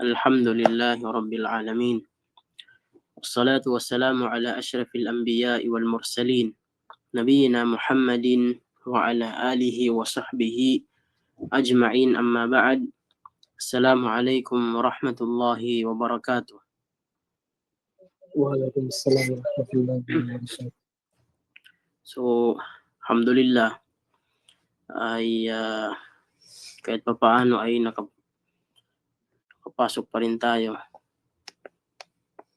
الحمد لله رب العالمين والصلاة والسلام على أشرف الأنبياء والمرسلين نبينا محمد وعلى آله وصحبه أجمعين أما بعد السلام عليكم ورحمة الله وبركاته. وعليكم السلام ورحمة الله وبركاته. So, alhamdulillah ay kahit papaano ay nakapasok pa rin tayo.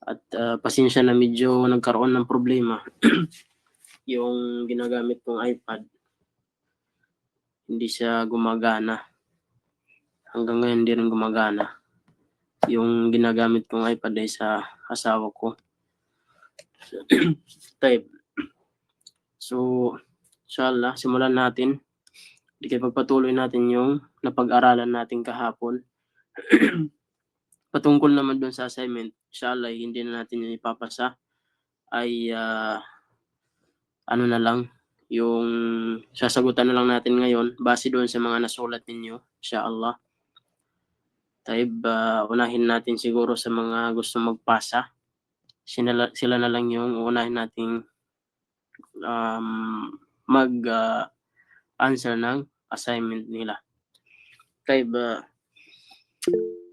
At pasensya na medyo nagkaroon ng problema yung ginagamit kong iPad. Hindi siya gumagana. Hanggang ngayon hindi rin gumagana. Yung ginagamit kong iPad ay sa asawa ko. Type. So, inshallah, simulan natin. Pagpatuloy natin yung napag-aralan natin kahapon. Patungkol naman doon sa assignment, inshallah, hindi na natin yung ipapasa. Ay, ano na lang, yung sasagutan na lang natin ngayon base doon sa mga nasulat ninyo, inshallah. Unahin natin siguro sa mga gusto magpasa. Sila na lang yung unahin nating mag-answer ng assignment nila.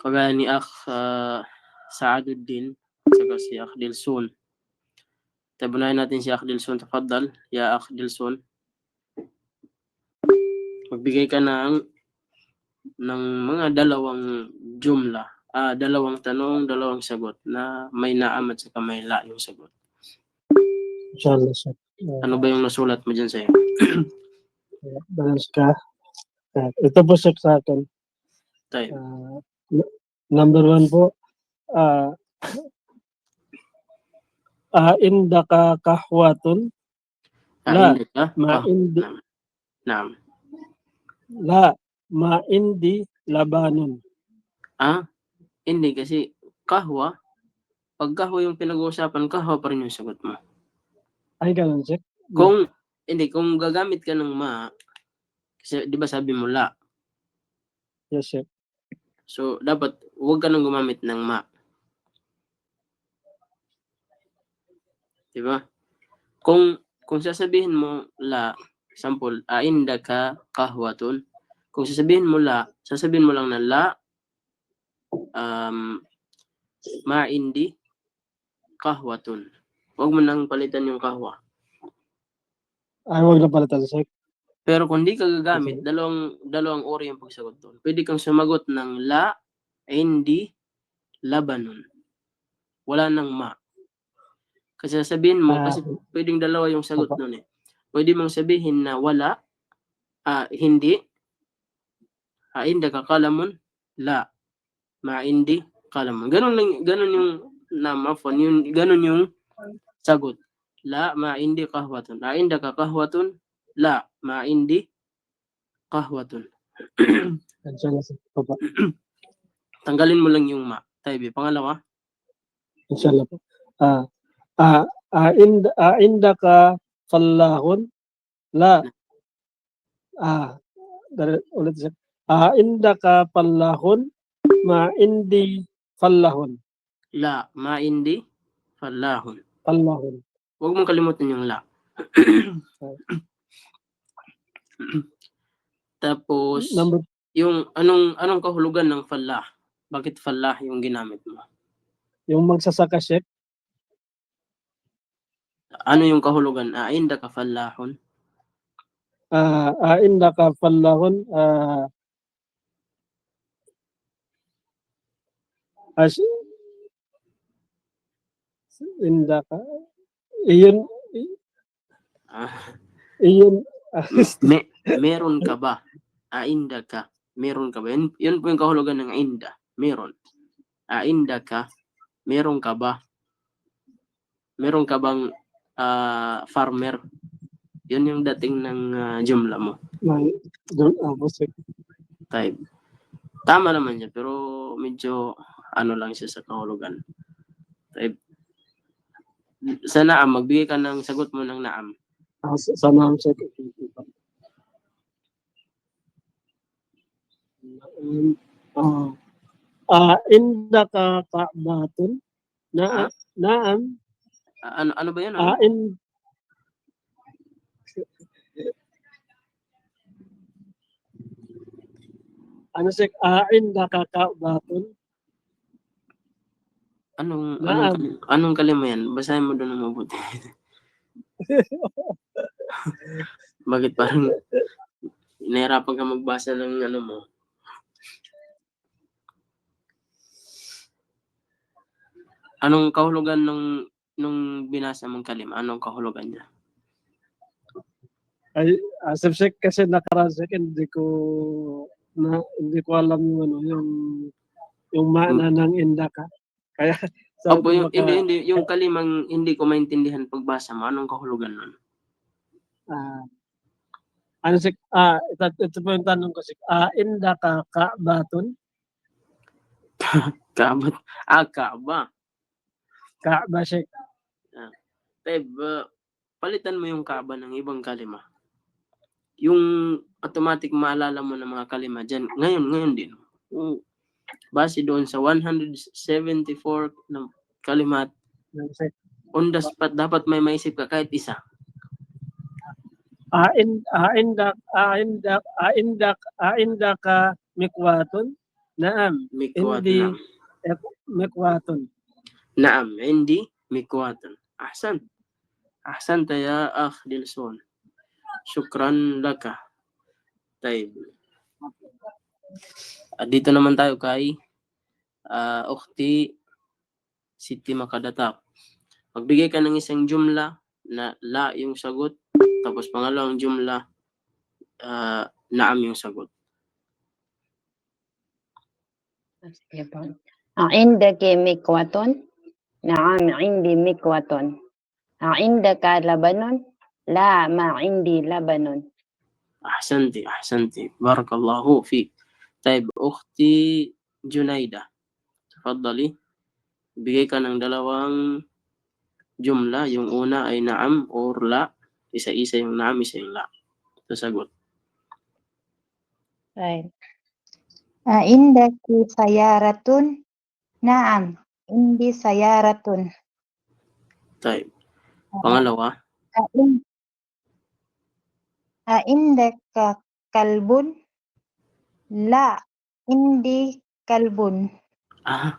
Kagaya ni Akh Saaduddin at saka si Akh Dilsun. Unahin natin si Akh Dilsun. Tafaddal, ya Akh Dilsun. Magbigay ka ng mga dalawang jumla. Dalawang tanong, dalawang sagot na may naam at saka may la yung sagot. Inshallah, sir. Ano ba yung nasulat mo dyan sa'yo? Balance ka. Ito po, sir, sa akin. Number 1 po, indaka kahwatun. La, ma'indi. Naam. La, ma'indi labanun. Hindi kasi kahwa. Pag kahwa yung pinag-uusapan, kahwa pa rin yung sagot mo. Ay, ganun, sir? Kung gagamit ka ng ma, kasi di ba sabi mo la? Yes, sir. So, dapat huwag ka nang gumamit ng ma. Di ba? Kung sasabihin mo la, example, indaka kahwatun. Kung sasabihin mo la, sasabihin mo lang na la, ma'indi kahwatun. Huwag mo nang palitan yung kahwa. Ay, huwag na palitan, sir. Pero kung di ka gagamit, dalawang uri yung pagsagot doon. Pwede kang sumagot ng la, indi, labanun. Wala nang ma. Kasi sabihin mo, kasi pwedeng dalawa yung sagot doon eh. Pwede mong sabihin na wala, hindi, indaka kalamun, la, ma'indi kalamun. Ganun yung ganun yung sagot. La, ma'indi kahwatun. Indaka kahwatun, la, ma'indi kahwatun. Tanggalin mo lang yung ma. Pangalawa. Inshallah po. Indaka fallahun. La. Ulit siya. Indaka fallahun. Ma'indi fallahun. La, ma'indi fallahun. Fallahun. Huwag mong kalimutan yung la. Tapos, yung anong kahulugan ng fallah? Bakit fallah yung ginamit mo? Yung magsasaka, chef. Ano yung kahulugan? Indaka fallahun? Indaka fallahun. Indaka. Iyon. Meron ka ba? Indaka. Meron ka ba? Yun po yung kahulugan ng inda. Meron. Indaka. Meron ka ba? Meron ka bang farmer? Yun yung dating ng jumla mo. Tama naman siya, pero medyo lang siya sa kahulugan. Sa naam, magbigay ka ng sagot mo ng naam. Sa naam, sir. indaka ka'batun? Ah? Naam. Ano ba yan? Ano? Indaka ka'batun? Naam. Anong kalima yan? Basahin mo doon ng mabuti. Bakit parang nahirapan ka magbasa ng ano mo? Anong kahulugan nung binasa mong kalima? Anong kahulugan niya? Ay, subject kasi nakaraan sa akin, hindi ko alam yung maana ng indaka. Kaya sabi Opo, ko hindi, yung kalimang hindi ko maintindihan pagbasa mo, anong kahulugan nun? Ito po yung tanong ko, indaka ka'batun? Kaabat? Kaaba. Ka'ba, Sheikh. Teb, palitan mo yung kaaba ng ibang kalima. Yung automatic maalala mo ng mga kalima dyan, ngayon din. Base doon sa 174 ng kalimat, on the spot, dapat may maisip ka kahit isa. Indaka mikwatun? Naam. Mikwat, Hindi naam. mikwatun. Naam, hindi mikwatun. Ahsan ya akh Dilson. Syukran laka. Taib. Dito naman tayo kay Ukhti Siti Makadatak. Magbigay ka ng isang jumla na la yung sagot, tapos pangalawang jumla naam yung sagot. Indaki mikwatun? Naam, indi mikwatun. Indaka labanun? La, ma indi labanun. Ahsanti. Barakallahu fiik. Taib, Ukhti Junaida. Tafadhali. Bigay ka ng dalawang jumla. Yung una ay naam or la. Isa-isa yung naam, isa yung la. Ito sagot. Right. Indaki sayaratun? Naam, indi sayaratun. Taib. Pangalawa. Indaka kalbun? La, indi kalbun. Ma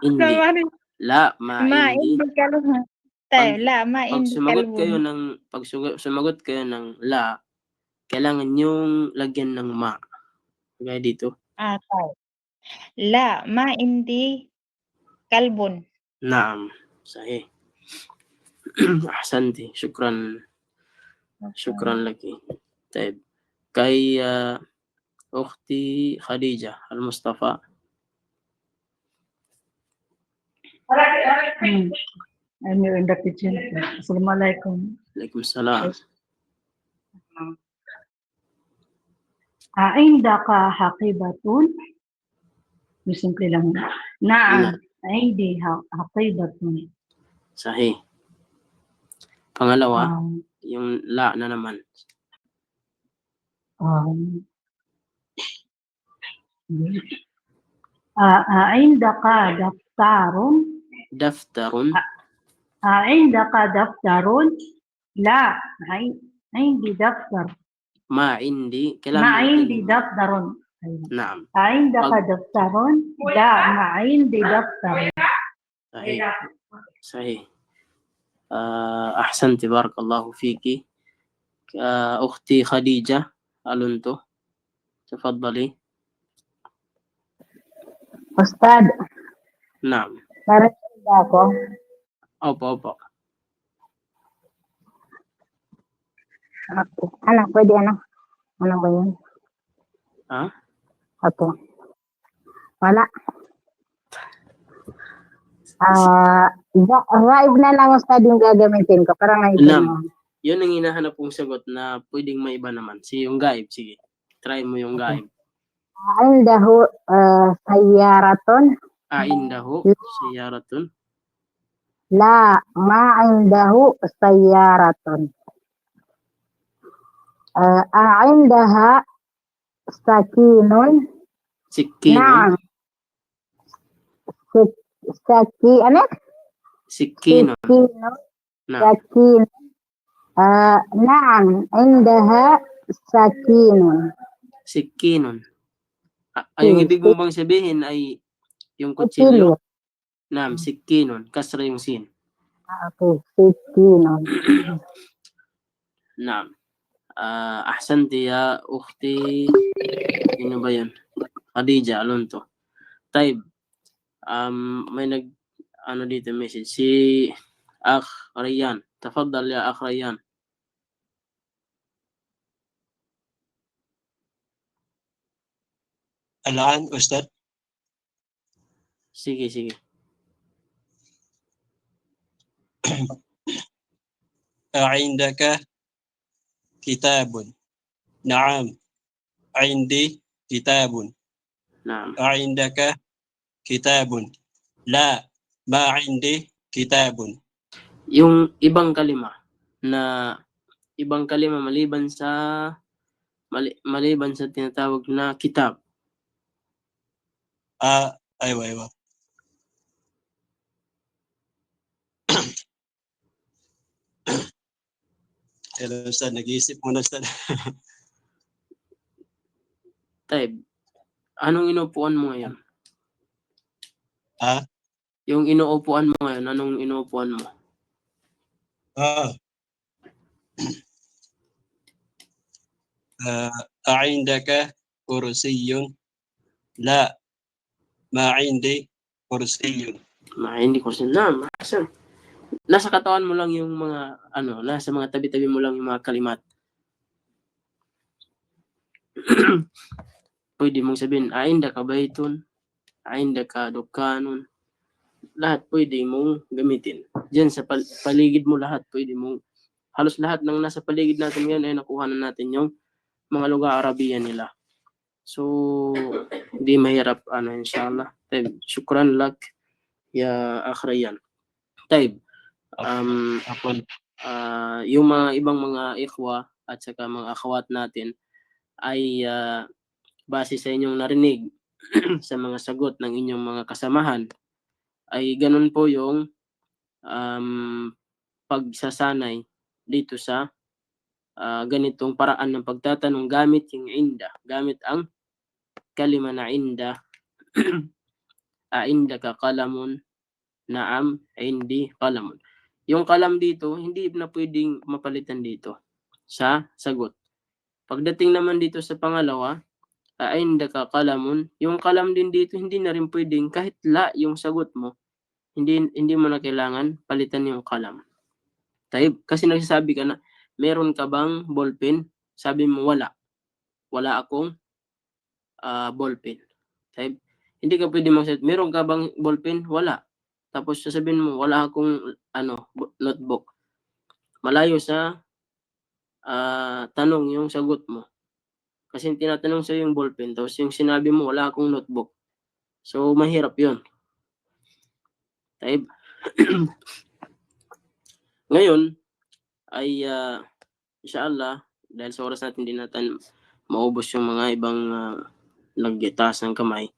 indi. La, ma indi. Kalbun. La, ma Pag indi kalbun. sumagot kayo ng la, kailangan yung lagyan ng ma. Kaya dito. Tayo. La, ma indi kalbun. Naam. Sahih. Ahsanti. Syukran laki. Taib. Kay Ukhti Khadija Al-Mustafa. I'm your in the kitchen. Assalamualaikum. Waalaikumsalam. Indaka haqibatun? Yung simple lang. Naam. Hindi haqibatun. Sahih. Pangalawa, yung la na naman. Indaka daftarun? Daftarun. Indaka daftarun? La, hindi daftar. Ma indi. Ma hindi daftarun. Naam. Indaka daftarun? La, ma hindi daftar. Sahih. Ahsanti, barakallahu fiki. Ukhti Khadija Alunto. Tafadhali. Ustad, Naam. narinig ako. Opo. Ano, pwede ano? Ano ba yun? Okay. Wala. Vibe na lang Ustad yung gagamitin ko. Parang naisip mo. Yun ang hinahanap kong sagot na pwedeng maiba naman. Yung gaib, sige. Try mo yung gaib. Indahu sayaratun? Indahu sayaratun? La, ma indahu sayaratun. Indaha sakinun? Sikinun? Ano? Sikinun. Sikinun. Naam. Sakin. Naam. Indaha sakinun. Sikinun. Yung ibig mo bang sabihin ay yung kutsilyo? Naam, sikinun. Kasra yung sin. Okay. Sikinun. Naam. Ahsanti ya ukhti. Sino ba yan? Khadija Alonto. Taib. May ano dito message. Si Akh Rayyan. Tafaddal ya Akh Rayyan. الآن أستاذ. Sige. عندك كتاب؟ نعم عندي كتاب. Naam. عندك كتاب؟ لا ما عندي كتاب. Yung ibang kalima maliban sa tinatawag na kitab. أيوة. Hello Ustad, nag-iisip muna Ustad. Taib. Anong inuupuan mo ngayon? Ah? Yung inuupuan mo ngayon, anong inuupuan mo? عندك كرسي؟ لا ما عندي كرسي. Hindi ko sila. Nasa katawan mo lang yung mga nasa mga tabi-tabi mo lang yung mga kalimat. Pwede mong sabihin, ainda ka baytun, ainda ka dukkanun. Lahat pwede mong gamitin. Diyan sa paligid mo lahat, halos lahat ng nasa paligid natin ngayon ay nakuha na natin yung mga lugar Arabiya nila. So, hindi mahirap, inshallah. Taib, syukran lak, ya Akh Rayyan. Taib, yung mga ibang mga ikhwa at saka mga akhwat natin ay base sa inyong narinig sa mga sagot ng inyong mga kasamahan ay ganun po yung pagsasanay dito sa ganitong paraan ng pagtatanong gamit yung inda, gamit ang kalima na inda. Ainda ka kalamun? Naam, hindi kalamun. Yung kalam dito, hindi na pwedeng mapalitan dito sa sagot. Pagdating naman dito sa pangalawa, ainda ka kalamun, yung kalam din dito, hindi na rin pwedeng, kahit la yung sagot mo, hindi mo na kailangan palitan yung kalam. Taib, kasi nagsasabi ka na, meron ka bang ballpen? Sabi mo, wala. Wala akong ballpen. Taib, hindi ka pwede magsabi, meron ka bang ballpen? Wala. Tapos sasabihin mo, wala akong notebook. Malayo sa tanong yung sagot mo. Kasi tinatanong sa'yo yung ballpen, tapos yung sinabi mo, wala akong notebook. So, mahirap yun. Taib. Ngayon, ay inshallah, dahil sa oras natin, hindi natin maubos yung mga ibang nagtaas ng kamay,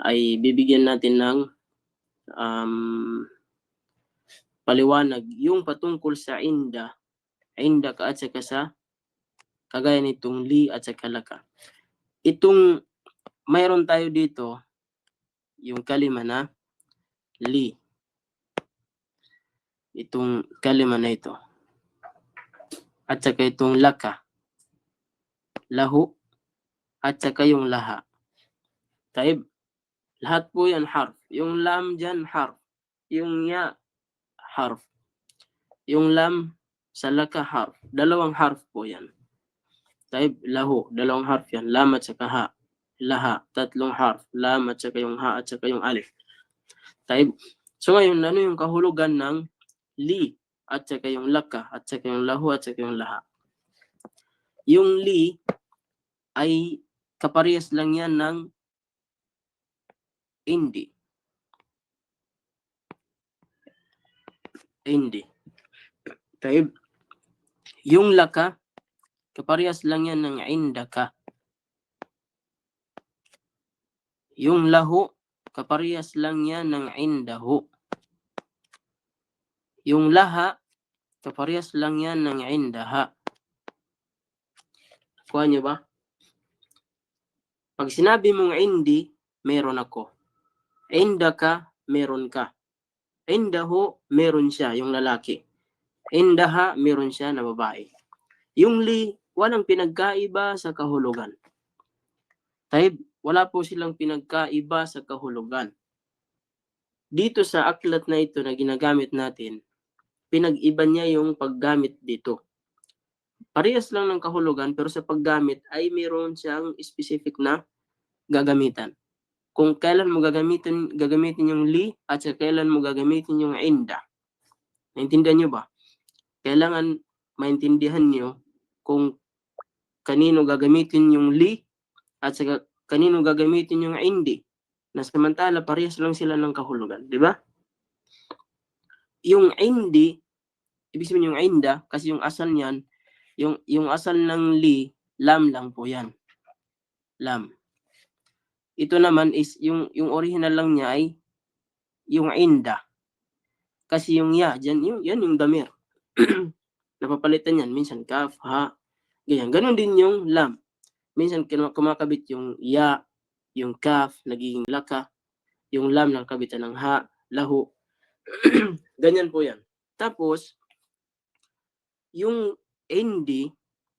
ay bibigyan natin ng paliwanag yung patungkol sa inda ka at saka sa kagaya nitong li at saka laka. Itong mayroon tayo dito yung kalima na li. Itong kalima na ito. At saka itong laka. Lahu. At saka yung laha. Taib. Lahat po yan harf. Yung lam dyan harf. Yung ya harf. Yung lam sa laka harf. Dalawang harf po yan. Taib. Lahu. Dalawang harf yan. Lam at saka ha. Laha. Tatlong harf. Lam at saka yung ha at saka yung alif. Taib. So ngayon, ano yung kahulugan ng li at saka yung laka at saka yung lahu at saka yung laha? Yung li ay kaparehas lang yan ng hindi. Hindi. Taib. Yung laka, kaparehas lang yan ng indaka. Yung lahu, kaparehas lang yan ng indahu. Yung laha, kaparehas lang yan ng indaha. Kuha nyo ba? Pag sinabi mong indi, meron ako. Indaka, meron ka. Indahu, meron siya, yung lalaki. Indaha, meron siya na babae. Yung li, walang pinagkaiba sa kahulugan. Taib, wala po silang pinagkaiba sa kahulugan. Dito sa aklat na ito na ginagamit natin, pinag-iba niya yung paggamit dito. Parehas lang ng kahulugan, pero sa paggamit ay meron siyang specific na gagamitan. Kung kailan mo gagamitin yung li at sa kailan mo gagamitin yung inda. Naintindihan nyo ba? Kailangan maintindihan nyo kung kanino gagamitin yung li at sa kanino gagamitin yung indi. Na samantala parehas lang sila ng kahulugan, di ba? Yung indi, ibig sabihin yung inda, kasi yung asal niyan, yung asal ng li, lam lang po yan. Lam. Ito naman is, yung original lang niya ay yung inda. Kasi yung ya, dyan, yan yung damir. Napapalitan yan. Minsan kaf, ha, ganyan. Ganon din yung lam. Minsan kumakabit yung ya, yung kaf, nagiging laka. Yung lam nakabitan ng ha, lahu. Ganyan po yan. Tapos, yung indi,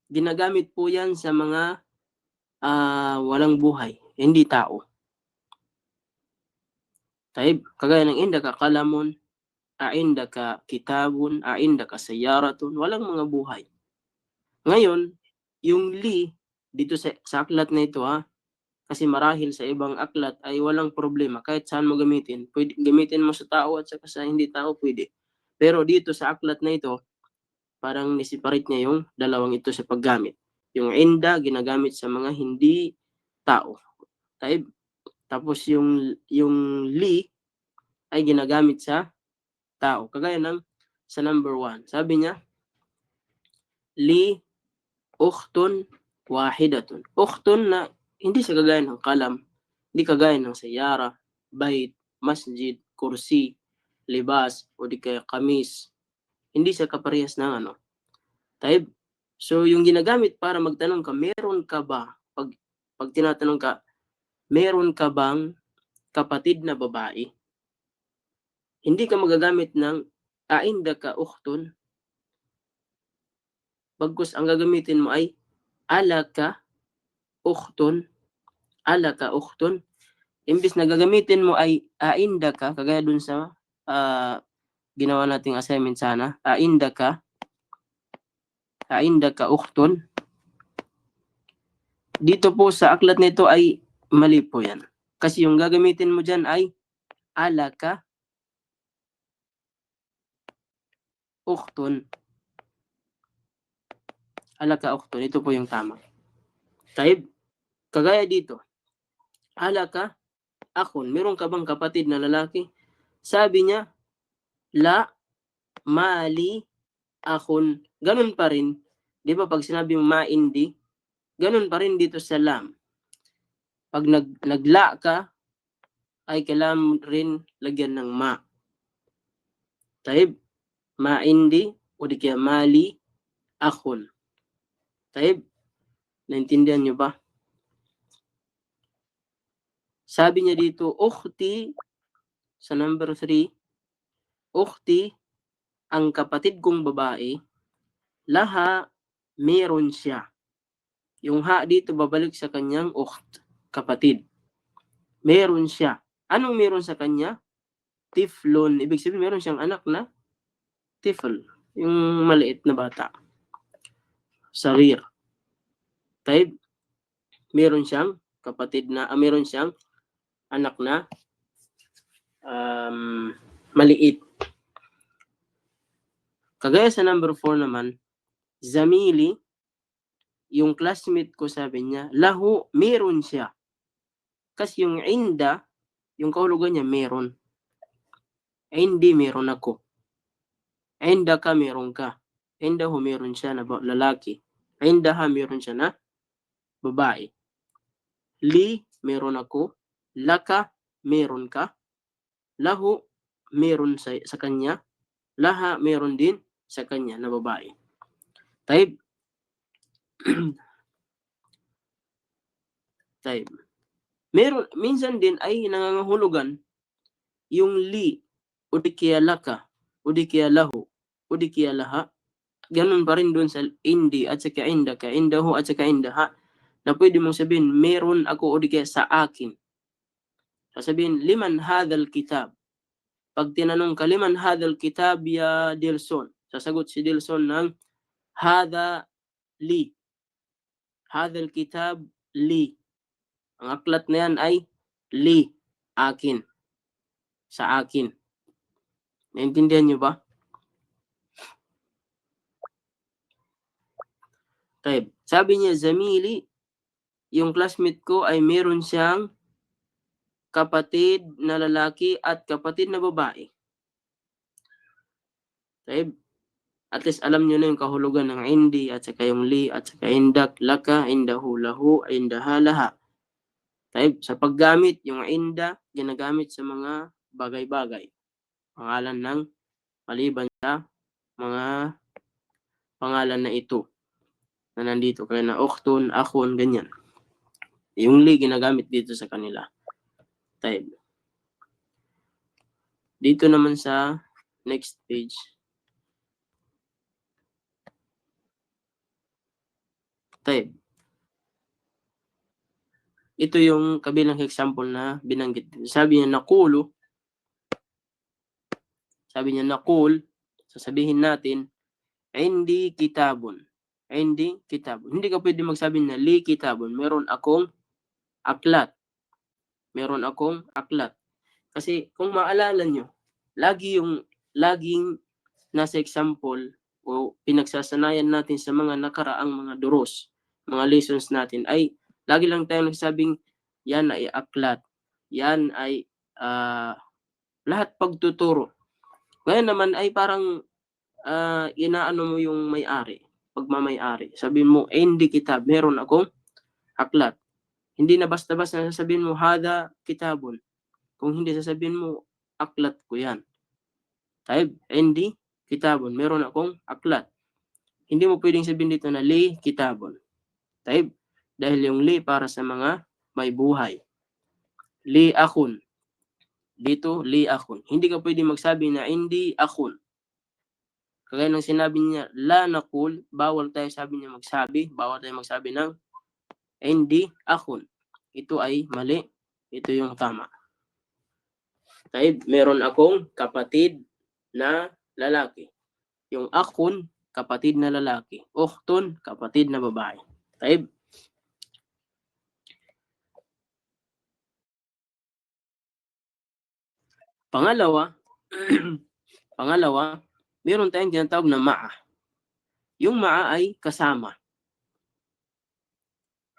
ginagamit po yan sa mga walang buhay, hindi tao. Taib, kagaya ng inda ka kalamun, ainda ka kitabun, ainda ka sayaratun, walang mga buhay. Ngayon, yung li, dito sa aklat na ito kasi marahil sa ibang aklat ay walang problema. Kahit saan mo gamitin, pwede, gamitin mo sa tao at saka sa hindi tao, pwede. Pero dito sa aklat na ito, parang nisiparate niya yung dalawang ito sa paggamit. Yung inda, ginagamit sa mga hindi tao. Taib. Tapos yung li ay ginagamit sa tao. Kagaya ng sa number 1. Sabi niya, li ukhtun wahidatun. Ukhtun na hindi sa kagaya ng kalam, hindi kagaya ng sayara, bait, masjid, kursi, libas, o di kaya kamis. Hindi sa kaparehas ng ano. Taib. So yung ginagamit para magtanong ka, meron ka ba? Pag tinatanong ka, meron ka bang kapatid na babae? Hindi ka magagamit ng ainda ka ukhtun. Bagkus ang gagamitin mo ay alaka ukhtun. Alaka ukhtun. Imbis na gagamitin mo ay ainda ka, kagaya dun sa ginawa nating assignment sana, ainda ka ukhtun. Dito po sa aklat nito ay mali po yan. Kasi yung gagamitin mo dyan ay alaka ukhtun. Alaka ukhtun. Ito po yung tama. Taib, kagaya dito. Alaka akhun. Meron ka bang kapatid na lalaki? Sabi niya, la mali akhun. Ganun pa rin. Di ba pag sinabi mo maindi, ganun pa rin dito sa lam. Pag nagla ka, ay kailangan rin lagyan ng ma. Taib, maindi, o di kaya mali, akhun. Taib, naintindihan nyo ba? Sabi niya dito, ukhti, sa number 3, ukhti, ang kapatid kong babae, laha, meron siya. Yung ha dito babalik sa kanyang ukht, kapatid. Meron siya. Anong meron sa kanya? Tiflon. Ibig sabihin, meron siyang anak na tifl. Yung maliit na bata. Sarir. Taib, meron siyang kapatid na, meron siyang anak na maliit. Kagaya sa number 4 naman, zamili, yung classmate ko sabi niya, lahu, meron siya. Kasi yung inda, yung kahulugan niya, meron. Hindi, meron ako. Inda ka, meron ka. Inda ho, meron siya na lalaki. Inda ha, meron siya na babae. Li, meron ako. Laka, meron ka. Lahu, meron sa kanya. Laha, meron din sa kanya na babae. Taib. Taib. Meron, minsan din ay nangangahulugan yung li, o di kaya laka, o di kaya lahu, o di kaya laha. Ganun pa rin doon sa indi at saka indaka, indahu at saka indaha, na pwede mong sabihin, meron ako o di kaya sa akin. Sasabihin, liman hadal kitab. Pag tinanong ka, liman hadal kitab ya Dilson, sasagot si Dilson ng hada li. Hadal kitab li. Ang aklat na yan ay li, akin. Sa akin. Naintindihan nyo ba? Okay. Sabi niya, Zamili, yung classmate ko ay meron siyang kapatid na lalaki at kapatid na babae. Okay. At least alam nyo na yung kahulugan ng indi at saka yung li at saka indak, laka, indahu, lahu, indaha, laha. Okay. Sa paggamit, yung inda, ginagamit sa mga bagay-bagay. Pangalan ng maliban sa mga pangalan na ito na nandito, kaya na uktun, akhun, ganyan. Yung li ginagamit dito sa kanila. Type. Dito naman sa next page. Type. Ito yung kabilang example na binanggit dito. Sabi niya nakulu. Sabi niya nakul. Sasabihin natin, hindi kitabun. Hindi kitabun. Hindi ka pwede magsabi na li kitabun. Meron akong aklat. Meron akong aklat. Kasi kung maalala nyo, laging nasa example o pinagsasanayan natin sa mga nakaraang mga duros, mga lessons natin, ay lagi lang tayo nagsabing yan ay aklat. Yan ay lahat pagtuturo. Ngayon naman ay parang inaano mo yung may-ari, pagmamay-ari. Sabihin mo, hindi kitab, meron akong aklat. Hindi na basta-basta sasabihin mo, hada kitabun. Kung hindi sasabihin mo, aklat ko yan. Taib, hindi kitabun, meron akong aklat. Hindi mo pwedeng sabihin dito na li kitabun. Taib, dahil yung li para sa mga may buhay. Li akun. Dito, li akun. Hindi ka pwedeng magsabi na hindi akun. Kagaya ng sinabi niya, la nakul, bawal tayo sabi niya magsabi, bawal tayo magsabi ng hindi akun. Ito ay mali. Ito yung tama. Taib, meron akong kapatid na lalaki. Yung akun, kapatid na lalaki. Ukhtun, kapatid na babae. Taib. Pangalawa, meron tayong tinatawag na ma'a. Yung ma'a ay kasama.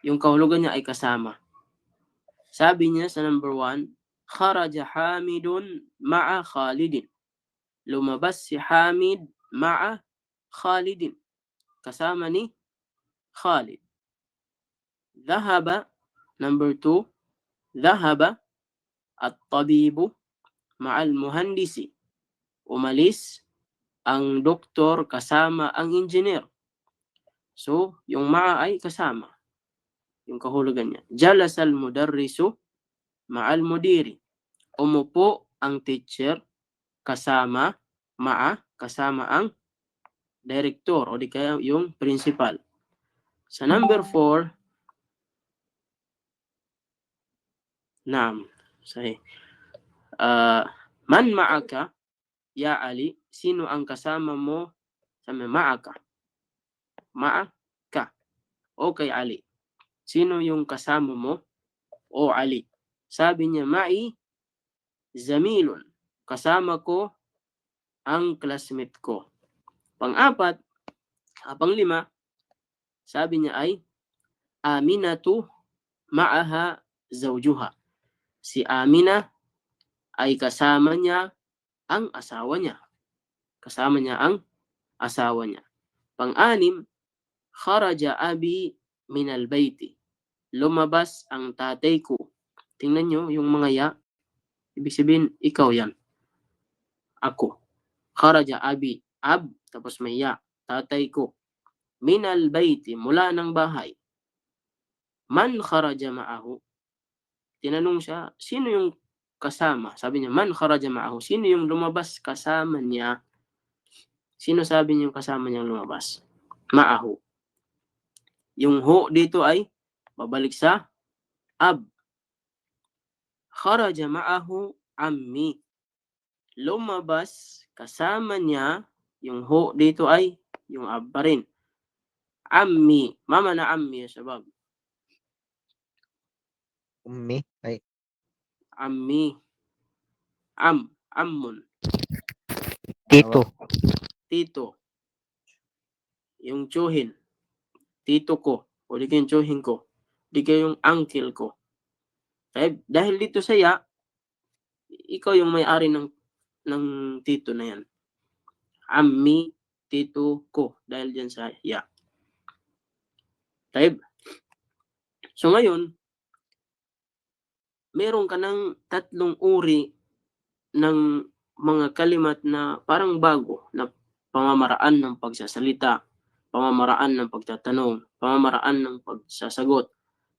Yung kahulugan niya ay kasama. Sabi niya sa number 1, kharaja Hamidun ma'a Khalidin. Lumabas si Hamid ma'a Khalidin. Kasama ni Khalid. Dhahaba, number 2, dhahaba at-tabibu ma'al muhandisi. Umalis ang doktor kasama ang engineer. So, yung ma'a ay kasama. Yung kahulugan niya. Jalasal mudarrisu ma'al mudiri. Umupo ang teacher kasama kasama ang director o di kaya yung principal. Sa number 4, naam, sahih. Man ma'aka ya Ali, sino ang kasama mo? Sabi ma'aka. Ma'aka. O kay Ali. Sino yung kasama mo? O Ali. Sabi niya, ma'i zamilun. Kasama ko ang classmate ko. Pang-4, pang-5, sabi niya ay Aminatu ma'aha zawjuha. Si Amina ay kasama niya ang asawa niya. Kasama niya ang asawa niya. Pang-6, kharaja abi minal bayti. Lumabas ang tatay ko. Tingnan nyo yung mga ya. Ibig sabihin, ikaw yan. Ako. Kharaja abi. Ab, tapos may ya. Tatay ko. Minal bayti, mula ng bahay. Man kharaja ma'ahu. Tinanong siya, sino yung kasama? Sabi niya, man kharaja ma'ahu. Sino yung lumabas kasama niya? Sino sabi niya yung kasama niyang lumabas? Ma'ahu. Yung ho dito ay babalik sa ab. Kharaja ma'ahu ammi. Lumabas kasama niya, yung ho dito ay yung ab pa rin. Ammi. Mama na ammi ya shabab. Ummi. Ay, Ammi. Ammun. tito. Tito. Yung tsuhin. Tito ko. O di kayo yung tsuhin ko. Di kayo yung uncle ko. Dahil dito sa ya, ikaw yung may-ari ng tito na yan. Ammi, tito ko. Dahil dyan sa ya. So ngayon, meron ka ng 3 uri ng mga kalimat na parang bago na pamamaraan ng pagsasalita, pamamaraan ng pagtatanong, pamamaraan ng pagsasagot,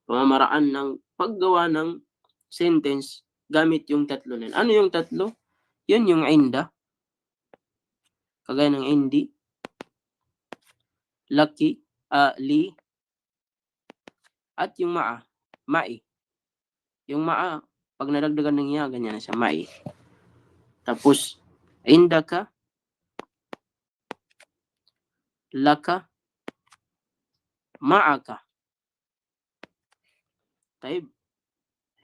pamamaraan ng paggawa ng sentence gamit yung 3 na yun. Ano yung 3? Yun yung inda, kagaya ng indi, laki, li, at yung ma'a, ma'i. Yung ma'a, pag nadagdagan ng iya, ganyan na siya, ma'i. Tapos, indaka, laka, ma'aka. Taib,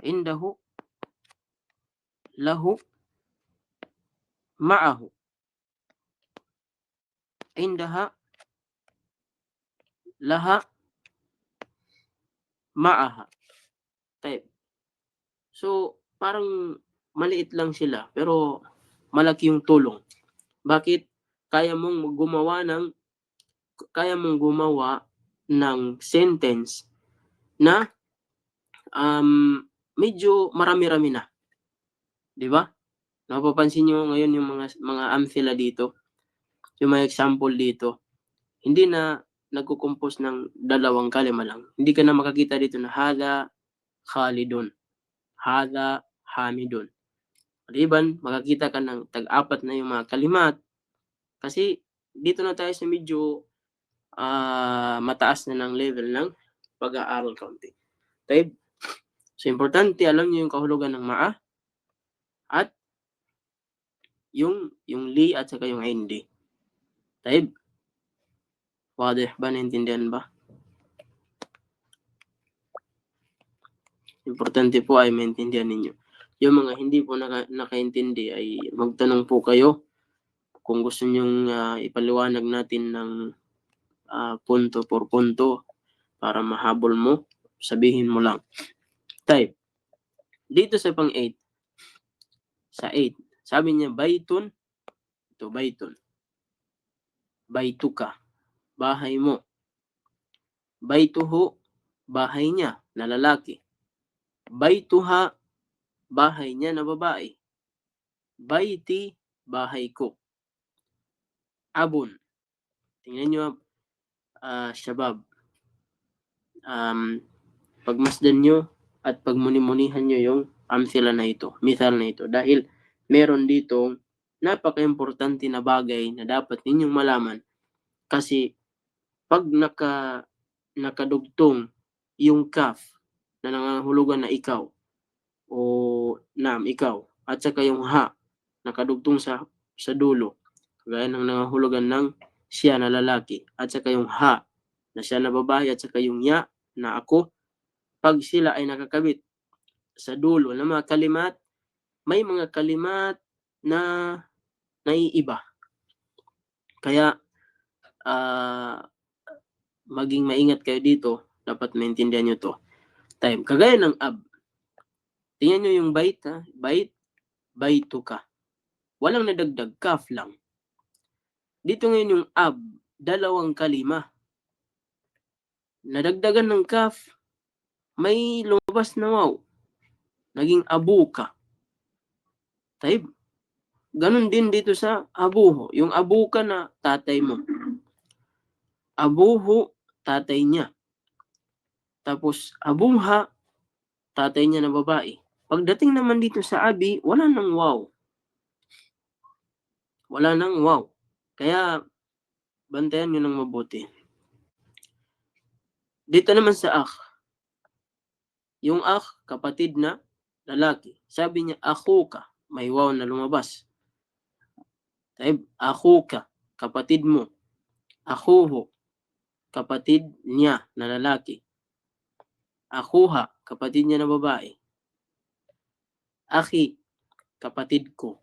indahu, lahu, ma'ahu. Indaha, laha, ma'aha. Taib. So, parang maliit lang sila, pero malaki yung tulong. Bakit? Kaya mong gumawa ng sentence na medyo marami-rami na. 'Di ba? Napapansin niyo ngayon yung mga amthila dito, yung mga example dito. Hindi na nagko-compose ng 2 kalima lang. Hindi ka na makakita dito na hadha Khalidun, hadha Hamidun. Maliban, makakita ka ng 4 na yung mga kalimat. Kasi dito na tayo sa medyo mataas na ng level ng pag-aaral kaunti. Okay? So, importante, alam niyo yung kahulugan ng ma'a at yung li at saka yung hindi. Taib? Wadih ba? Naintindihan ba? Importante po ay maintindihan ninyo. Yung mga hindi po nakaintindi ay magtanong po kayo kung gusto nyong ipaliwanag natin ng punto por punto para mahabol mo, sabihin mo lang. Type. Dito sa pang 8, sa 8, sabi niya baytun, ito baytun. Baytuka, bahay mo. Baytuhu, bahay niya na lalaki. Baytuha, bahay niya na babae. Bayti, bahay ko. Abun. Tingnan nyo, shabab. Pagmasdan nyo at pagmunimunihan nyo yung amthila na ito, mithal na ito. Dahil meron dito napaka-importante na bagay na dapat ninyong malaman. Kasi pag nakadugtong yung kaf na nangangahulugan na ikaw o ikaw at saka yung ha nakadugtong sa dulo kagaya ng nangangahulugan ng siya na lalaki at saka yung ha na siya na babae at saka yung ya na ako, pag sila ay nakakabit sa dulo ng mga kalimat, may mga kalimat na naiiba. Kaya maging maingat kayo dito, dapat maintindihan nyo to. Time. Kagaya ng ab. Tingnan nyo yung bait, ha? Bait, baytuka. Walang nadagdag, kaf lang. Dito ngayon yung ab, 2 kalima. Nadagdagan ng kaf, may lumabas na waw. Naging abuka. Taib. Ganun din dito sa abuho. Yung abuka na tatay mo. Abuho, tatay niya. Tapos abuha, tatay niya na babae. Pagdating naman dito sa abi, wala nang wow. Wala nang wow. Kaya, bantayan nyo ng mabuti. Dito naman sa akh. Yung akh, kapatid na lalaki. Sabi niya, akhuka. May wow na lumabas. Taib, akhuka, kapatid mo. Akhuho, kapatid niya na lalaki. Akhuha, kapatid niya na babae. Akhi, kapatid ko.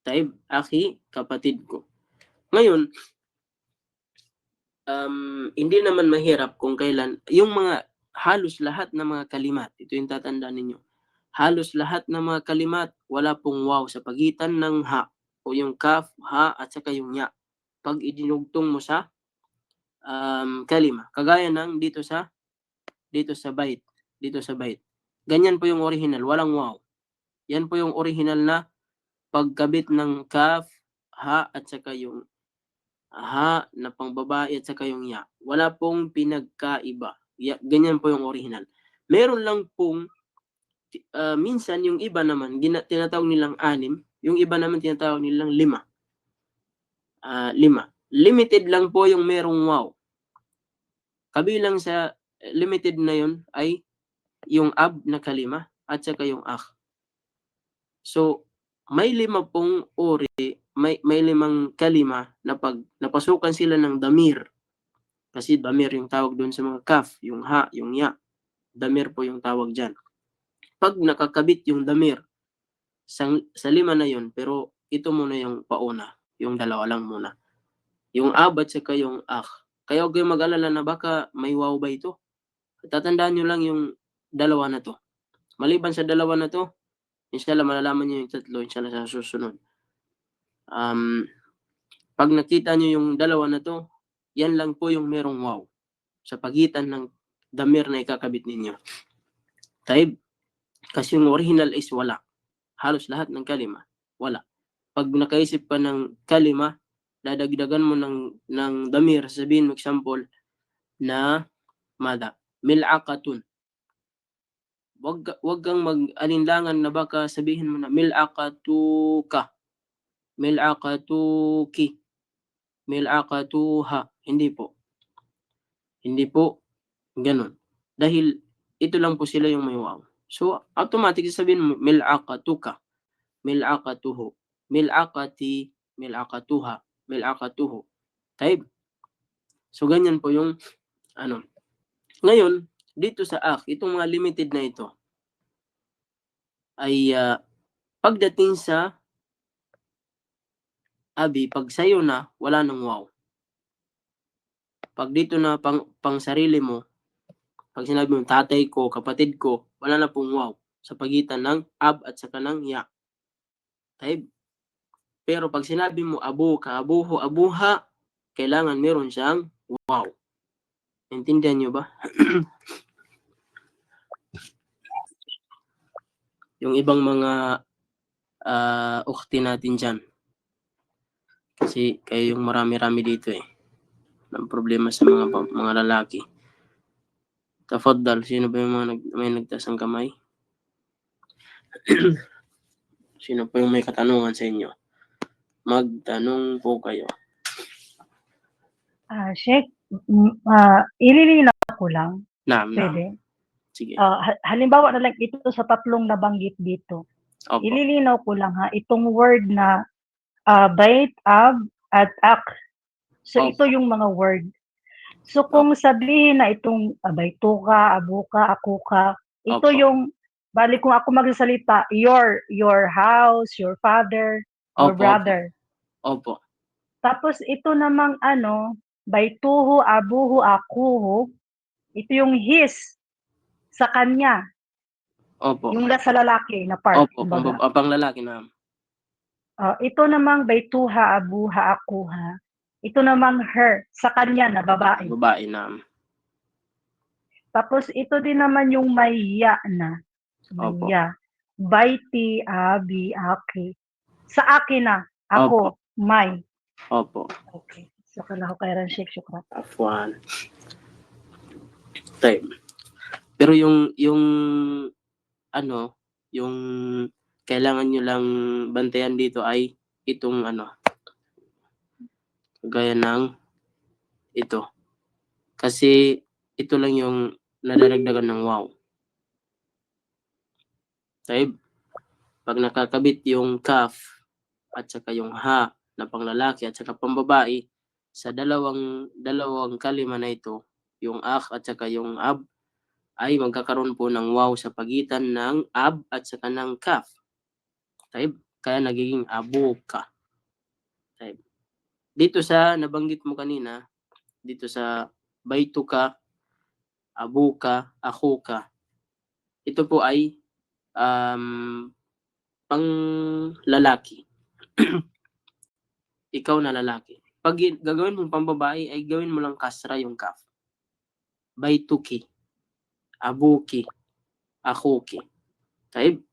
Taib, akhi, kapatid ko. Ngayon, hindi naman mahirap kung kailan, yung mga halos lahat ng mga kalimat, ito yung tatandaan ninyo, halos lahat ng mga kalimat, wala pong wow sa pagitan ng ha, o yung kaf, ha, at saka yung ya. Pag idinugtong mo sa kalima, kagaya ng dito sa bait, ganyan po yung original, walang wow. Yan po yung original na pagkabit ng kaf, ha, at saka yung ha na pangbabae at saka yung ya. Wala pong pinagkaiba. Ganyan po yung original. Meron lang pong minsan yung iba naman tinatawag nilang 6, yung iba naman tinatawag nilang 5. 5. Limited lang po yung merong wow. Kabilang sa limited na yun ay yung ab na kalima at saka yung akh. So, may 5 pong uri, may 5 kalima na pag napasukan sila ng damir, kasi damir yung tawag doon sa mga kaf, yung ha, yung ya, damir po yung tawag dyan. Pag nakakabit yung damir sa 5 na yun, pero ito muna yung pauna, yung dalawa lang muna, yung ab at saka yung akh. Kaya huwag kayong mag-alala na baka may wow ba ito. Tatandaan nyo lang yung dalawa na to. Maliban sa dalawa na to, inshallah malalaman nyo yung tatlo, inshallah sa susunod. Pag nakita nyo yung dalawa na to, yan lang po yung merong wow sa pagitan ng damir na ikakabit ninyo. Taib, kasi yung original is wala. Halos lahat ng kalima, wala. Pag nakaisip pa ng kalima, dadagdagan mo ng damir, sabihin mo example na mada, mil'aqatun. Wag kang mag-alinlangan na baka sabihin mo na mil'aqatuka, mil'aqatuki, mil'aqatuha. Hindi po. Hindi po ganun. Dahil ito lang po sila yung may wow. So, automatic sabihin mo mil'aqatuka, mil'aqatuhu, mil'aqati, mil'aqatuha, mil'aqatuhu. Taib. So, ganyan po yung ano. Ngayon, dito sa akh, itong mga limited na ito ay pagdating sa abi, pag sayo na, wala nang wow. Pag dito na pang sarili mo, pag sinabi mo tatay ko, kapatid ko, wala na pong wow sa pagitan ng ab at saka ng ya. Taib. Pero pag sinabi mo abuka, abuho, abuha, kailangan meron siyang wow. Intindihan nyo ba? Yung ibang mga ukhti natin dyan. Kasi kayo yung marami-rami dito ng problema sa mga lalaki. Tafaddal, sino ba yung mga may nagtasang kamay? Sino po yung may katanungan sa inyo? Magtanong po kayo. Sheikh, ililinaw ko lang. Naam. Pwede. Sige. Halimbawa na lang ito sa 3 nabanggit dito. Opo. Ililinaw ko lang itong word na bait, ab, at ak. So, ito yung mga word. So, kung sabihin na itong baituka, abuka, akuka, ito yung, bali kung ako magsasalita, your house, your father, your brother. Opo. Tapos, ito namang baituhu, abuhu, akuhu, ito yung his sa kanya. Opo. Yung sa lalaki na part. Opo, pang lalaki na. Ito namang baituha, abuha, akuha. Ito namang her, sa kanya na babae. Babae na. Tapos ito din naman yung may ya na. Opo. Ya. baiti, abi, aki. Sa akin na. Ako, may. Opo. Okay. Syukran ako kay Sheikh. Syukran. Afwan. Tayo. Pero yung ano, yung kailangan nyo lang bantayan dito ay itong ano, gaya ng ito. Kasi ito lang yung nadaragdagan ng wow. Tayo. Pag nakakabit yung kaf at saka yung ha na panglalaki at saka pambabae, sa dalawang kalima na ito, yung akh at saka yung ab, ay magkakaroon po ng wow sa pagitan ng ab at saka ng kaf. Taib, kaya nagiging abuka. Taib. Dito sa nabanggit mo kanina, dito sa baituka, abuka, akuka, ito po ay pang lalaki. Ikaw na lalaki. Pag gagawin mong pambabae, ay gawin mo lang kasra yung kaf. Baituki, abuki, akuki. Taib,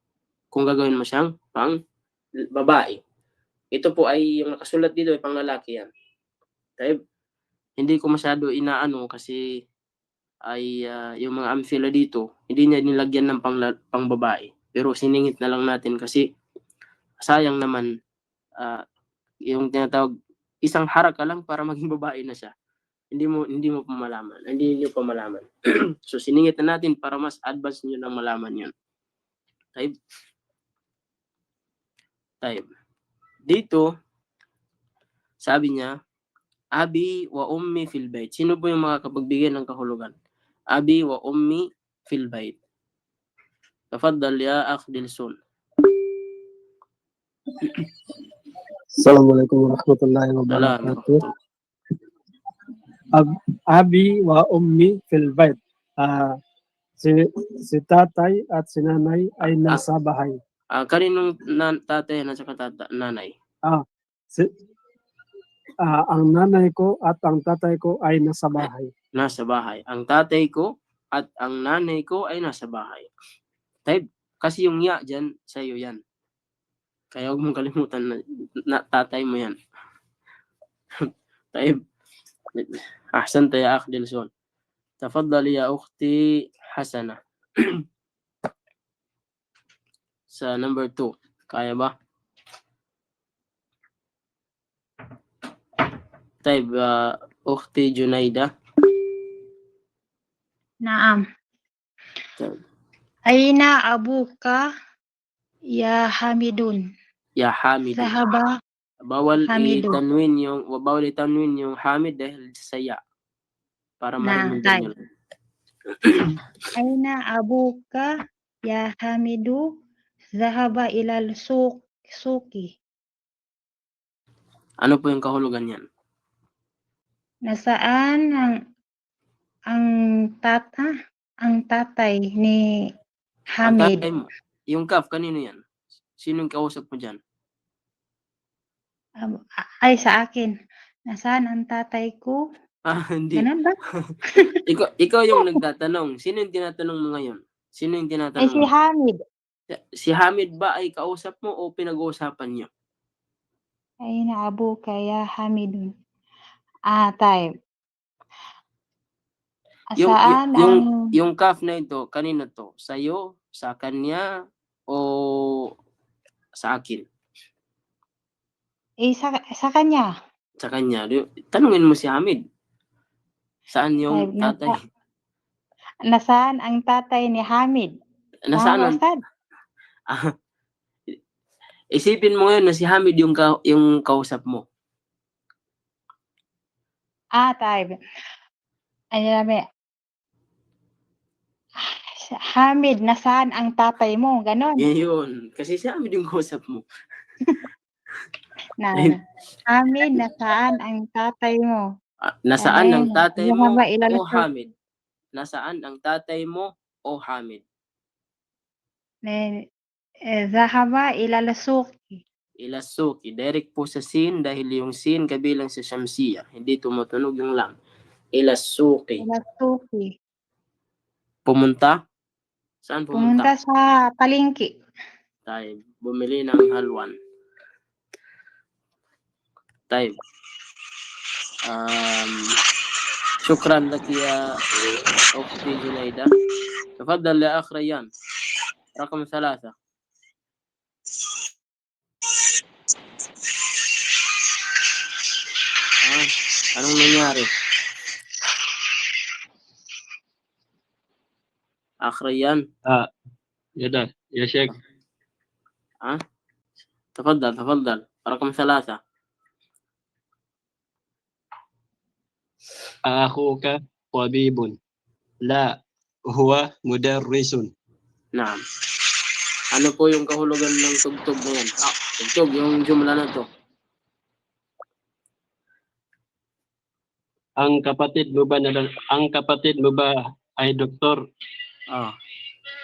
kung gagawin mo siyang pang babae. Ito po ay, yung nakasulat dito ay pang lalaki yan. Taib, hindi ko masyado inaano kasi ay yung mga amphila dito, hindi niya nilagyan ng pang babae. Pero siningit na lang natin kasi sayang naman yung tinatawag isang haraka lang para maging babae na siya. Hindi mo pa malaman. Hindi niyo pa malaman. So siningit na natin para mas advance niyo nang malaman 'yon. Taib. Dito sabi niya, abi wa ummi fil bait. Sino po yung makakapagbigay ng kahulugan? Abi wa ummi fil bait. Tafaddal ya akh Dilson. Assalamualaikum warahmatullahi wabarakatuh. Abi wa ummi fil bait. Si tatay at si nanay ay nasa bahay. Kaninong tatay at saka nanay? Ang nanay ko at ang tatay ko ay nasa bahay. Nasa bahay. Ang tatay ko at ang nanay ko ay nasa bahay. Taib, kasi yung ya dyan, sa'yo yan. Kaya huwag mong kalimutan na tatay mo yan. Taib. Ahsan ya akh Dilson. Tafaddali ya ukhti Hasana. Sa number 2. Kaya ba? Taib, ukhti Junaida. Naam. Taib. Aina abuka ya Hamidun. Ya Hamidun. Zahaba Bawal Hamidun. itanwin yung Hamid dahil sa ya. Para marimundan nyo. Aina abuka ya Hamidu. Zahaba ilal suki. Ano po yung kahulugan yan? Nasaan ang tatay ni Ang Hamid? tatay mo. Yung kaf, kanino yan? Sino yung kausap mo dyan? Ay, sa akin. Nasaan ang tatay ko? Hindi. Ganun ba? ikaw yung nagtatanong. Sino yung tinatanong mo ngayon? Sino yung Ay, tinatanong si mo? Hamid. Si Hamid ba ay kausap mo o pinag-uusapan nyo? Aina abuka ya Hamidun. Tayo. Saan Yung kaf na ito, kanino to? Sa'yo, sa kanya, o sa akin? sa kanya. Sa kanya. Tanungin mo si Hamid. Saan yung Ay, tatay? Nasaan ang tatay ni Hamid? Nasaan ang... Ustad? Isipin mo ngayon na si Hamid yung kausap mo. Tayo. Hamid, nasaan ang tatay mo? Ganon. Yun. Kasi si Hamid yung kausap mo. Hamid, nasaan ang tatay mo? Nasaan ang tatay mo o Hamid? Hamid? Nasaan ang tatay mo o Hamid? Zahaba ilal suki. Ilasuki. Direct po sa sin dahil yung sin kabilang sa Shamsiya. Hindi tumutunog yung lam. Ilasuki. Ilasuki. Pumunta? Saan pumunta? Pumunta sa palengke. Tayo, bumili ng halwan. Tayo. شكرا لك يا أختي جنيدة. تفضل يا أخ ريان. رقم 3. Anong nangyari? Akh Rayyan. يدا يا شيخ تفضل. رقم 3. أخوك طبيب لا هو مدرس. Naam. Ano po yung kahulugan ng tugtog na yan? Tugtog, yung jumla na to. Ang kapatid mo ba ay doktor?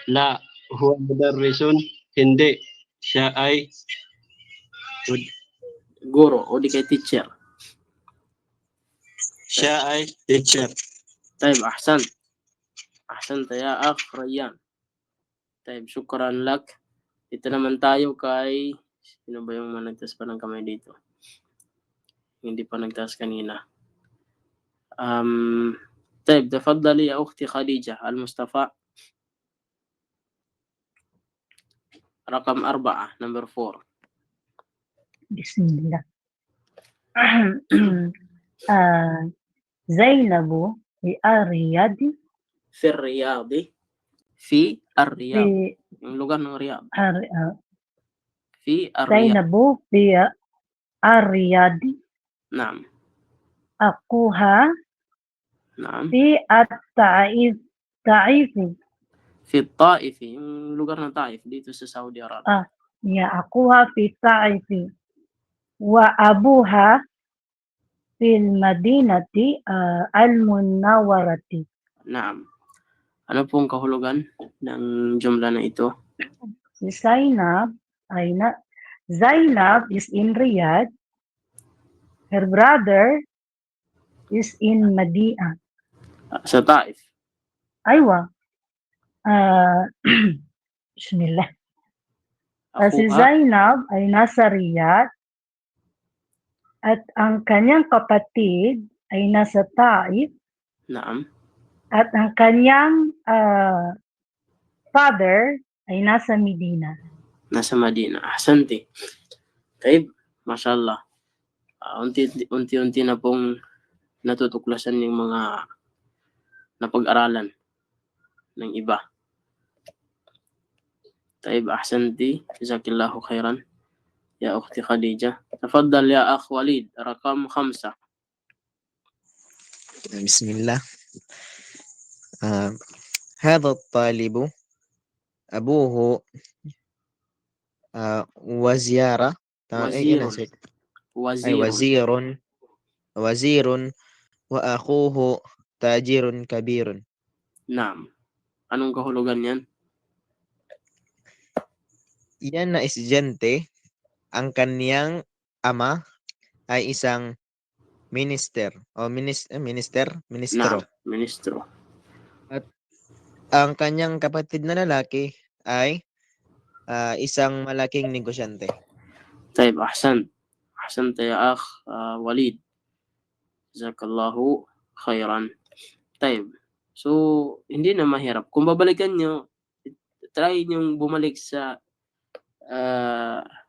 La huwa mudarrisun. Hindi, siya ay Guro o di kay teacher. teacher. طيب أحسنت يا أخ ريان. طيب شكرا لك. Dito naman tayo kay sino ba yung nagtaas pa ng kamay dito? Hindi pa nagtaas kanina. طيب تفضلي يا أختي خديجة المصطفى. رقم 4 number 4. Bismillah. Zainabu fi Riyadi في الرياض. في الرياض. Yung lugar ng Riyadh. في الرياض. Zainabu fi Riyadi. نعم. Akuha نعم. fi At-Taif. في الطائف. Yung lugar ng Taif dito sa Saudi Arabia. Ya, akuha fi Taif. Wa abuha fil madinati al-munawwarati. Naam. Ano pong kahulugan ng jumla na ito? Si Zainab is in Riyadh. Her brother is in Madinah. Sa Taif. Aywa. Bismillah. Si Akuha. Zainab ay nasa Riyadh at ang kanyang kapatid ay nasa Taif Naam. at ang kanyang father ay nasa Medina. Nasa Madina. Ahsanti. Taib. Mashallah. Unti-unti na pong natutuklasan yung mga napag-aralan ng iba. Taib. Ahsanti. Jazakillahu khairan. يا أختي خديجة. تفضل يا أخ وليد. رقم 5. بسم الله. هذا الطالب أبوه وزيارة. وزير وأخوه تاجر كبير. نعم. Anong kahulugan yan? Yan na estudyante, ang kaniyang ama ay isang minister o ministro. Naam. Ministro. At ang kanyang kapatid na lalaki ay isang malaking negosyante. طيب أحسنت يا أخ وليد. جزاك الله خيرا. طيب. So, hindi na mahirap. Kung babalikan nyo, try nyo bumalik sa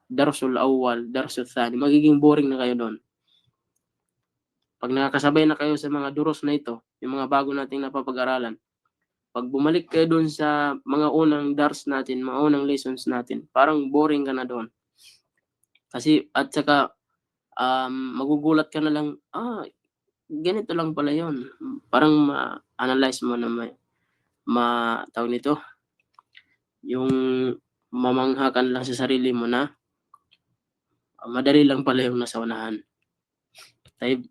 Darsul Awwal, Darsul Thani. Magiging boring na kayo doon. Pag nakakasabay na kayo sa mga duros na ito, yung mga bago nating napapag-aralan, pag bumalik kayo doon sa mga unang dars natin, mga unang lessons natin, parang boring ka na doon. Kasi, at saka, magugulat ka na lang, ganito lang pala yun. Parang ma-analyze mo na tawag nito, yung mamanghakan lang sa sarili mo na madali lang pala yung nasa unahan. Tayo.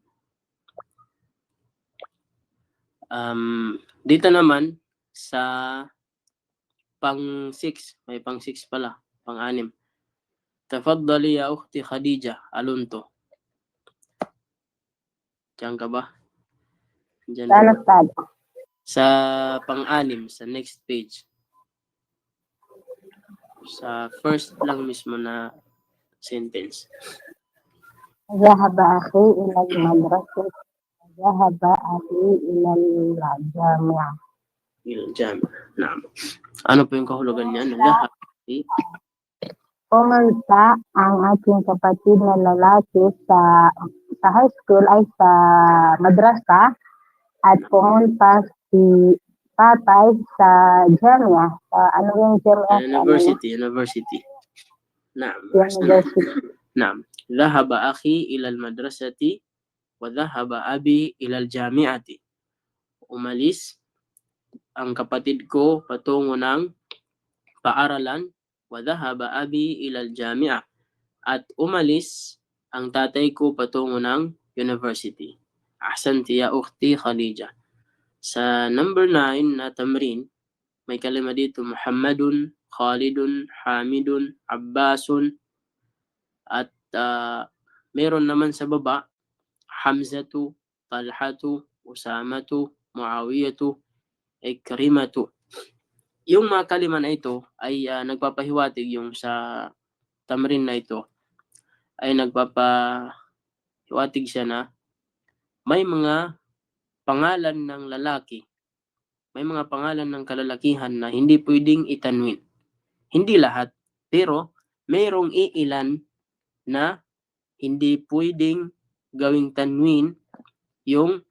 Dito naman sa pang 6, may pang 6 pala, pang 6. Tafaddali ya ukhti Khadija Alunto. Diyan ka ba? Diyan ka ba? Sa pang 6, sa next page. sa first lang mismo na sentence. ذهب أخي إلى المدرسة ذهب أبي إلى الجامعة. Jam. Naam. Ano po yung kahulugan niyan? Lahab. Pumunta ang aking kapatid na lalaki sa high school ay sa madrasa at pumunta si tatay sa jamia. Sa ano yung jamia? University. Naam. University. Naam. Lahaba akhi ila al-madrasati wa dhahaba abi ila al-jami'ati. Umalis ang kapatid ko patungo ng paaralan wa dhahaba abi ila al-jami'a. At umalis ang tatay ko patungo ng university. Ahsanti ya ukhti Khadija. Sa number 9 na tamrin, may kalima dito Muhammadun, Khalidun, Hamidun, Abbasun, at meron naman sa baba Hamzatu, Talhatu, Usamatu, Muawiyatu, Ikrimatu. Yung mga kalima na ito ay nagpapahiwatig yung sa tamrin na ito ay nagpapahiwatig siya na may mga pangalan ng lalaki, may mga pangalan ng kalalakihan na hindi pwedeng itanwin. Hindi lahat, pero mayroong iilan na hindi pwedeng gawing tanwin yung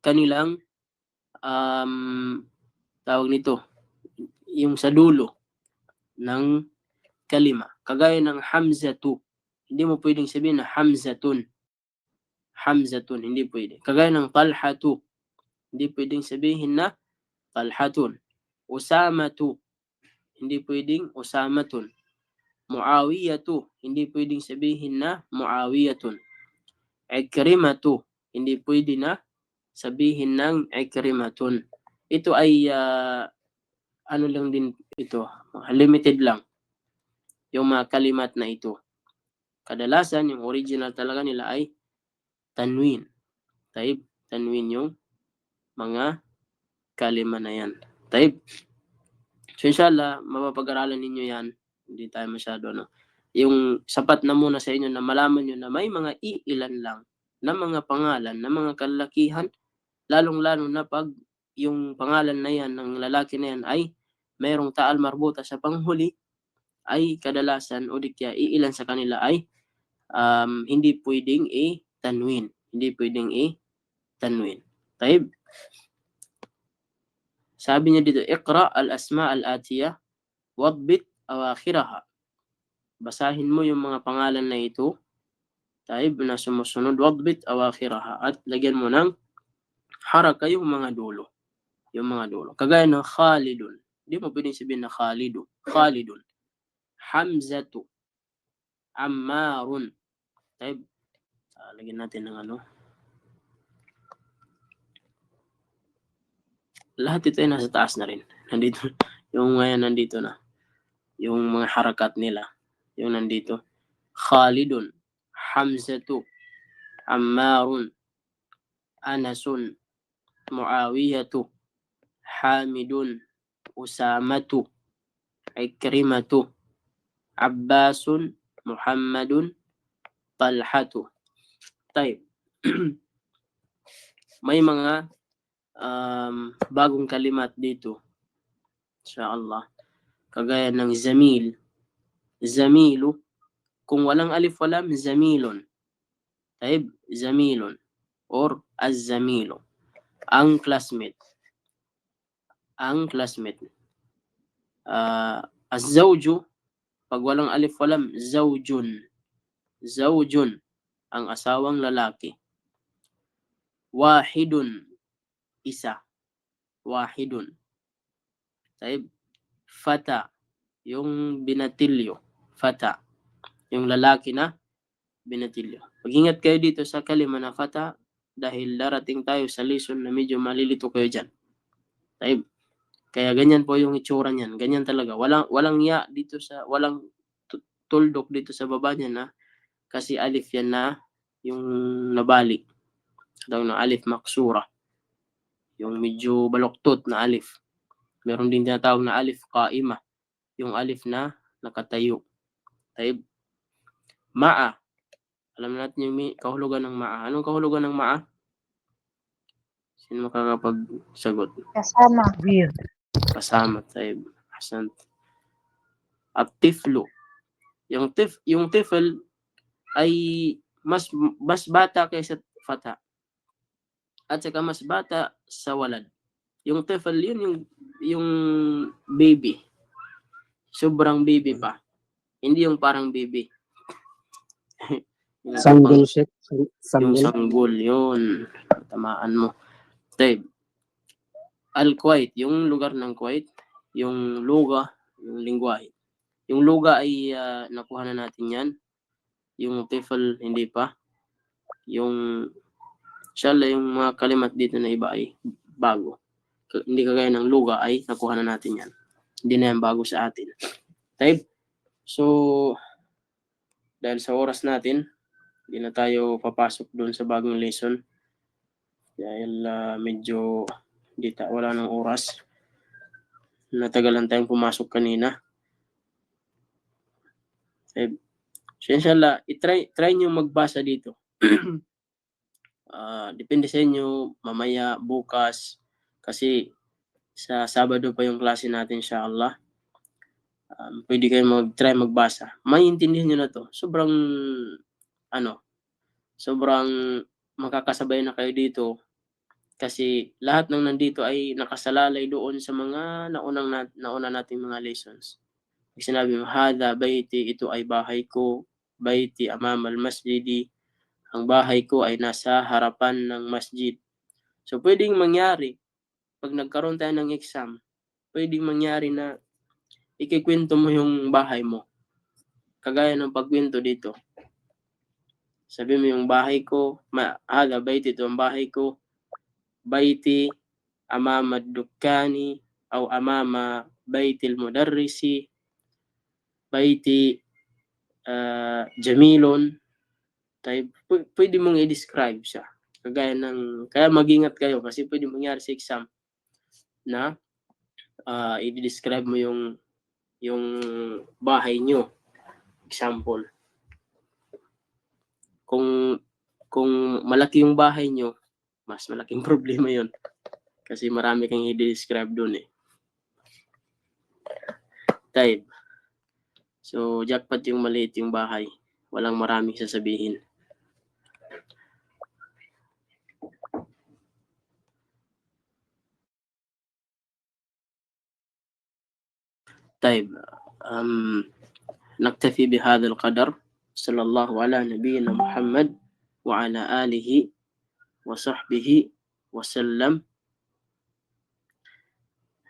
kanilang tawag nito, yung sa dulo ng kalima. Kagaya ng Hamzatu, hindi mo pwedeng sabihin na Hamzatun. Hamzatun, hindi pwede. Kagaya ng Talhatu, hindi pwedeng sabihin na Talhatun. Usamatu, hindi pwedeng Usamatun. Muawiyatu, hindi pwedeng sabihin na Muawiyatun. Ikrimatu, hindi pwede na sabihin ng Ikrimatun. Ito ay ano lang din ito, limited lang yung mga kalimat na ito. Kadalasan yung original talaga nila ay tanwin. Taib, tanwin yung mga kalima na yan. Taib. So inshallah, mapapag-aralan ninyo yan. Hindi tayo masyado, no? Yung sapat na muna sa inyo na malaman nyo na may mga iilan lang na mga pangalan, na mga kalalakihan, lalong-lalo na pag yung pangalan na yan ng lalaki na yan ay mayroong taal marbuta sa panghuli, ay kadalasan o di kaya iilan sa kanila ay hindi pwedeng i-tanwin. Hindi pwedeng i-tanwin. Taib. Sabi niya dito, Iqra al-asma al-atiyah wadbit awakhiraha. Basahin mo yung mga pangalan na ito. Taib na sumusunod. Wadbit awakhiraha. At lagyan mo ng haraka yung mga dulo. Yung mga dulo. Kagaya ng Khalidun. Hindi mo pwedeng sabihin na Khalidun. Khalidun. Hamzatu. Ammarun. Taib. Lagyan natin ng ano. Lahat ito ay nasa taas na rin. Nandito. Yung ngayon nandito na. Yung mga harakat nila. Yung nandito. Khalidun. Hamzatu. Ammarun. Anasun. Muawiyatu. Hamidun. Usamatu. Ikrimatu. Abbasun. Muhammadun. Talhatu. Tayo. May mga bagong kalimat dito. Inshallah. Kagaya ng zamil. Zamilu. Kung walang alif walam, zamilun. Taib, zamilun. Or az-zamilu. Ang classmate. Ang classmate. Az-zawju. Pag walang alif walam, zawjun. Zawjun. Ang asawang lalaki. Wahidun. Isa. Wahidun. Taib. Fata. Yung binatilyo. Fata. Yung lalaki na binatilyo. Mag-ingat kayo dito sa kalima na fata dahil darating tayo sa lesson na medyo malilito kayo dyan. Taib. Kaya ganyan po yung itsura niyan. Ganyan talaga. Walang ya dito sa, walang tuldok dito sa baba niya na kasi alif yan na yung nabali. Tawag na alif maksura. Yung medyo baloktot na alif. Meron din tinatawag na alif qaima. yung alif na nakatayo. Taib. Ma'a. Alam natin yung kahulugan ng ma'a. Anong kahulugan ng ma'a? Sino makakapagsagot? Kasama. With. Kasama. Taib. Ahsant. At tiflu. Yung tifl ay mas bata kaysa fata. At saka mas bata sa walad. Yung tifl, yun yung baby. Sobrang baby pa. Hindi yung parang baby. Sanggol, Sheikh. Yung Sanggol. sanggol, yun. Tamaan mo. Taib. Al-Kuwait, yung lugar ng Kuwait. Yung luga, yung lingwahe. Yung luga ay nakuha na natin yan. Yung tifl, hindi pa. Yung inshallah, yung mga kalimat dito na iba ay bago. Hindi kagaya ng luga ay nakuha na natin yan. Hindi na yan bago sa atin. Taib. So, dahil sa oras natin, hindi na tayo papasok doon sa bagong lesson. Dahil medyo wala ng oras. Natagalan tayong pumasok kanina. So inshallah, try nyo magbasa dito. Depende sa inyo, mamaya, bukas, kasi sa Sabado pa yung klase natin, inshallah. Pwede kayo mag-try magbasa. Maintindihan nyo na to. Sobrang makakasabay na kayo dito kasi lahat ng nandito ay nakasalalay doon sa mga nauna nating mga lessons. Sinabi mo, hada baiti, ito ay bahay ko, baiti amamal masjidi, ang bahay ko ay nasa harapan ng masjid. So pwedeng mangyari, pag nagkaroon tayo ng exam, pwedeng mangyari na ikikwento mo yung bahay mo. Kagaya ng pagkwento dito. Sabi mo yung bahay ko, hada baiti, ito ang bahay ko, baiti amama dukkani, o amama baitil mudarrisi, baiti jamilon. Pwede mong i-describe siya. Kaya mag-ingat kayo kasi pwede mangyari sa exam na i-describe mo yung bahay nyo. Example. Kung malaki yung bahay nyo, mas malaking problema yon kasi marami kang i-describe doon eh. Type. So, jackpot yung maliit yung bahay. Walang maraming sasabihin. طيب نكتفي بهذا القدر صلى الله على نبينا محمد وعلى آله وصحبه وسلم